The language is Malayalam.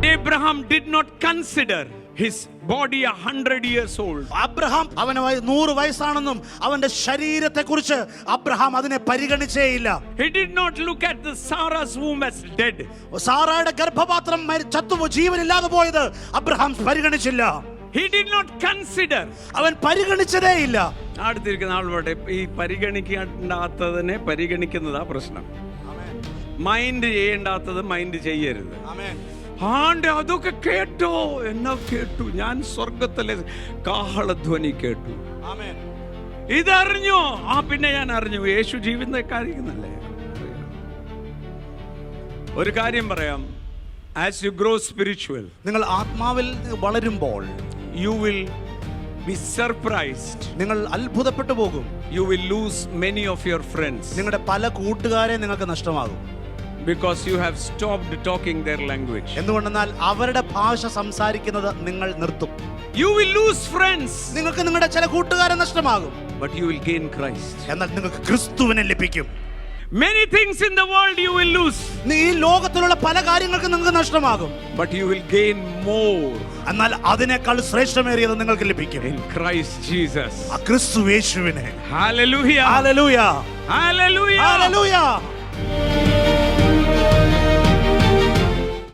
Abraham did not consider his body 100 years old. Abraham അവന് 100 വയസ്സാണെന്നും അവന്റെ ശരീരത്തെക്കുറിച്ച് അബ്രഹാം അതിനെ പരിഗണിച്ചേയില്ല. He did not look at the Sarah's womb as dead. സാറായുടെ ഗർഭപാത്രം ചത്തുപോ ജീവനില്ലാതെ പോയത് അബ്രഹാം പരിഗണിച്ചില്ല. He did not consider. അവൻ പരിഗണിച്ചതേയില്ല. അടുത്തിരിക്കുന്ന ആളുകളുടെ ഈ പരിഗണിക്കാത്തതിനെ പരിഗണിക്കുന്നതാ പ്രശ്നം. മൈൻഡ് ചെയ്യേണ്ടാത്തത് മൈൻഡ് ചെയ്യരുത്. അതൊക്കെ കേട്ടോ, എന്നാ കേട്ടു, ഞാൻ സ്വർഗത്തിലെ കാഹളധ്വനി കേട്ടു, ഇതറിഞ്ഞോ, പിന്നെ ഞാൻ അറിഞ്ഞു യേശു ജീവിതക്കാരിക്കുന്നല്ലേ. ഒരു കാര്യം പറയാം, ആസ് യു ഗ്രോ സ്പിരിച്വൽ, നിങ്ങൾ ആത്മാവിൽ വളരുമ്പോൾ you will be surprised. നിങ്ങൾ അത്ഭുതപ്പെട്ടു പോകും. You will lose many of your friends. നിങ്ങളുടെ പല കൂട്ടുകാരെ നിങ്ങൾക്ക് നഷ്ടമാകും. Because you have stopped talking their language. എന്തുകൊണ്ടെന്നാൽ അവരുടെ ഭാഷ സംസാരിക്കുന്നത് നിങ്ങൾ നിർത്തും. You will lose friends. നിങ്ങൾക്ക് നിങ്ങളുടെ ചില കൂട്ടുകാരെ നഷ്ടമാകും. But you will gain Christ. എന്നാൽ നിങ്ങൾക്ക് ക്രിസ്തുവിനെ ലഭിക്കും. Many things in the world you will lose. ഈ ലോകത്തിലുള്ള പല കാര്യങ്ങൾക്ക് നിങ്ങൾക്ക് നഷ്ടമാകും. But you will gain more. എന്നാൽ അതിനേക്കാൾ ശ്രേഷ്ഠമേറിയത് നിങ്ങൾക്ക് ലഭിക്കും. In Christ Jesus. ക്രിസ്തു യേശുവിനെ. Hallelujah. Hallelujah. Hallelujah. Hallelujah.